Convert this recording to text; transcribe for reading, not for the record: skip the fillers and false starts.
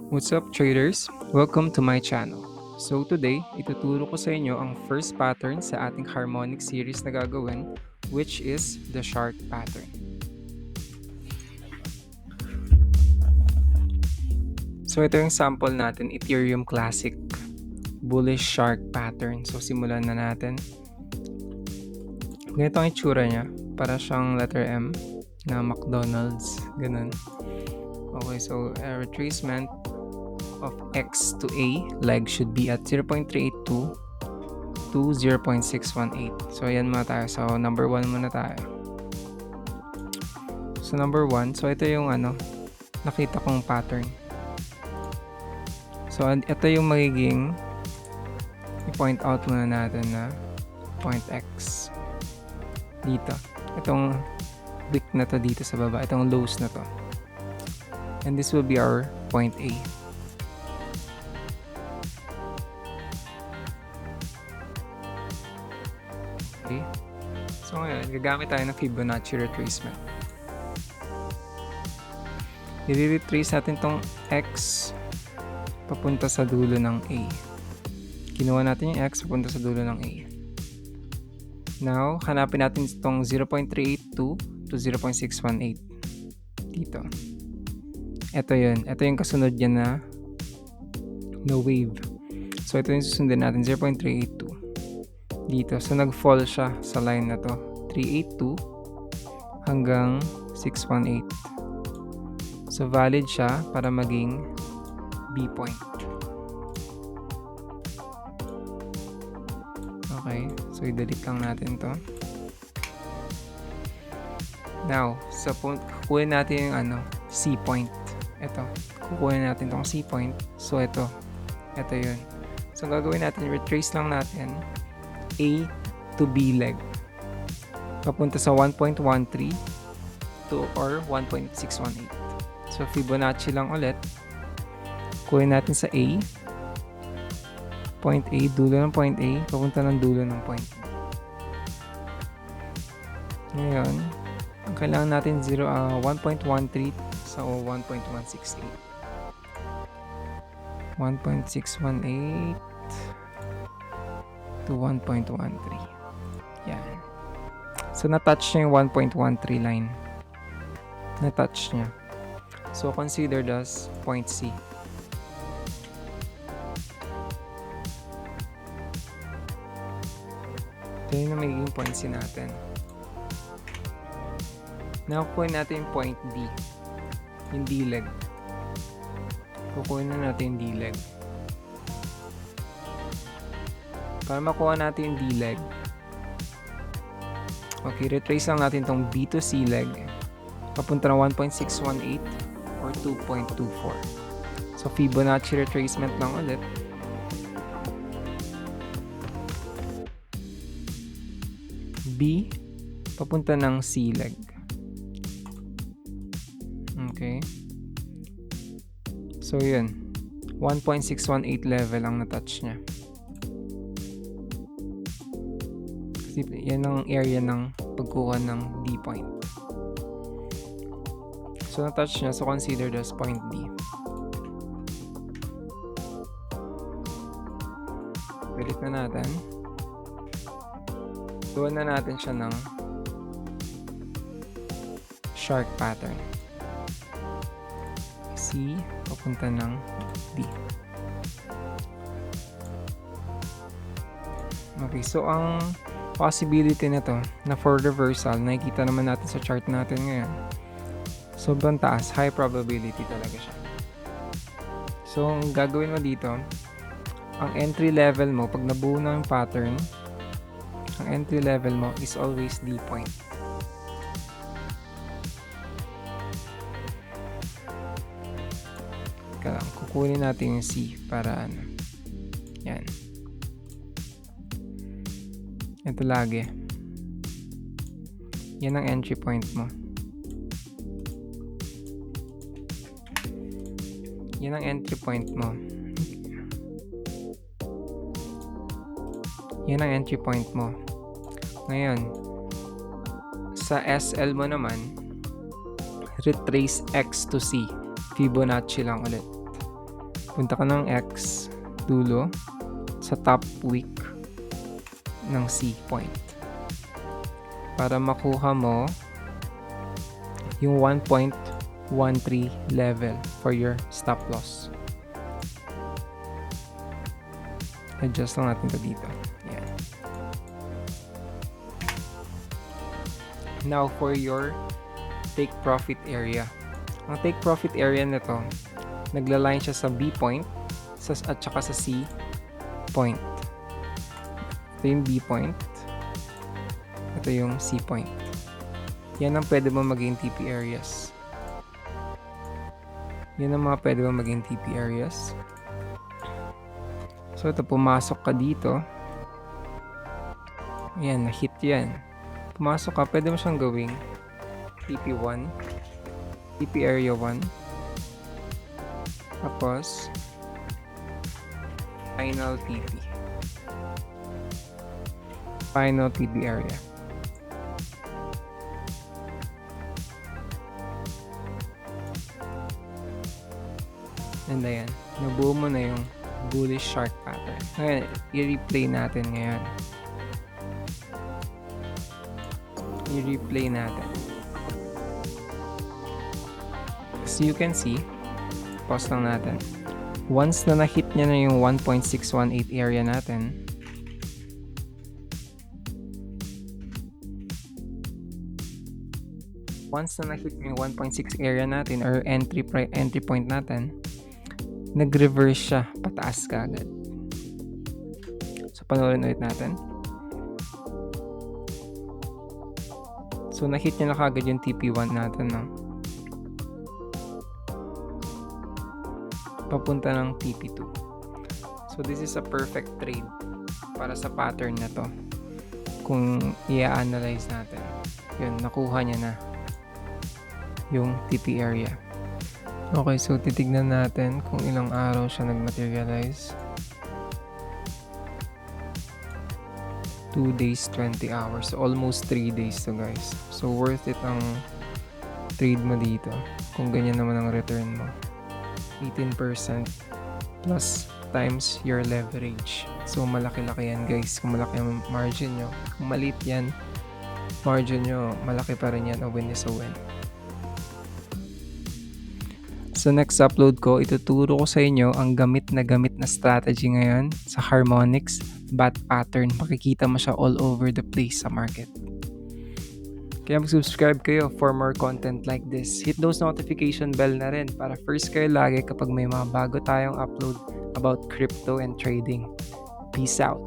What's up traders? Welcome to my channel. So today, ituturo ko sa inyo ang first pattern sa ating harmonic series na gagawin, which is the shark pattern. So ito yung sample natin, Ethereum Classic bullish shark pattern. So simulan na natin. Ganito ang itsura niya, para siyang letter M na McDonald's, ganun. Okay, so retracement of X to A leg should be at 0.382 to 0.618. So ayan muna tayo. So number 1 muna tayo. So number 1, so ito yung nakita kong pattern. So ito yung magiging i-point out muna natin na point X dito. Itong wick na to dito sa baba, itong lows na to. And this will be our point A. Okay. So ngayon, gagamit tayo ng Fibonacci retracement. I-retrace natin tong X papunta sa dulo ng A. Kinuha natin yung X papunta sa dulo ng A. Now, hanapin natin itong 0.382 to 0.618 dito. Ito yun. Ito yung kasunod niya na wave. So, ito yung susundin natin, 0.382 dito. So, nag-fall siya sa line na to. 382 hanggang 618. So, valid siya para maging B point. Okay. So, i-delete lang natin to. Now, so, kukunin natin yung C point. Ito. Kukunin natin tong C point. So, ito. Ito yun. So, ang gagawin natin, retrace lang natin A to B leg. Papunta sa 1.13 to or 1.618. So, Fibonacci lang ulit. Kunin natin sa A. Point A, dulo ng point A, papunta ng dulo ng point B. Ngayon, ang kailangan natin 1.13 sa 1.168. 1.618 to 1.13. Yan. So, na-touch niya yung 1.13 line. Na-touch niya. So, considered as point C. Ito yung magiging point C natin. Now, kukunin natin yung point D. Yung D-leg. Kukunin na natin yung D-leg. Para makuha natin yung D-leg, okay, retrace lang natin itong B to C leg. Papunta ng 1.618 or 2.24. So, Fibonacci retracement lang ulit. B, papunta ng C leg. Okay. So, yun. 1.618 level ang na-touch niya. Kasi yan ang area ng pagkuha ng D point. So, na-touch niya. So, considered as point D. Pilit na natin. Tuwan na natin siya ng shark pattern. C, papunta ng D. Okay, so ang possibility na to na for reversal, nakikita naman natin sa chart natin ngayon. Sobrang taas, high probability talaga siya. So, ang gagawin mo dito, ang entry level mo, pag nabuo na yung pattern, ang entry level mo is always D point. Kukunin natin yung C para yan. Ito lagi. Yan ang entry point mo. Yan ang entry point mo. Yan ang entry point mo. Ngayon, sa SL mo naman, retrace X to C. Fibonacci lang ulit. punta ka ng X, dulo, sa top wick ng C point. Para makuha mo yung 1.13 level for your stop loss. Adjust lang natin ito dito. Yan. Now for your take profit area. Ang take profit area nito, naglaline siya sa B point at saka sa C point. Ito yung B point. Ito yung C point. Yan ang pwede mo maging TP areas. Yan ang mga pwede mo maging TP areas. So ito, pumasok ka dito. Yan, na-hit yan. Pumasok ka, pwede mo siyang gawing TP1, TP area 1. Tapos, final TP. Final TP area. And ayan, nabuo mo na yung bullish shark pattern. Ngayon, i-replay natin ngayon. I-replay natin. As you can see, pause lang natin. Once na na-hit niya na yung 1.618 area natin, once na na-hit yung 1.6 area natin or entry point natin, nag-reverse siya, pataas ka agad. So, panoorin ulit natin. So, na-hit niya na kagad yung TP1 natin, no? Papunta ng TP2. So, this is a perfect trade para sa pattern na to. Kung i-analyze natin. Yun, nakuha niya na yung TP area. Okay, so titignan natin kung ilang araw siya nag-materialize. 2 days, 20 hours. So, almost 3 days to, guys. So, worth it ang trade mo dito. Kung ganyan naman ang return mo. 18% plus times your leverage. So, malaki-laki yan, guys. Kung malaki ang margin nyo. Kung maliit yan, margin nyo, malaki pa rin yan. A win is a win. So next upload ko, ituturo ko sa inyo ang gamit na strategy ngayon sa Harmonics bat pattern. Makikita mo siya all over the place sa market. Kaya mag-subscribe kayo for more content like this. Hit those notification bell na rin para first kayo lagi kapag may mga bago tayong upload about crypto and trading. Peace out!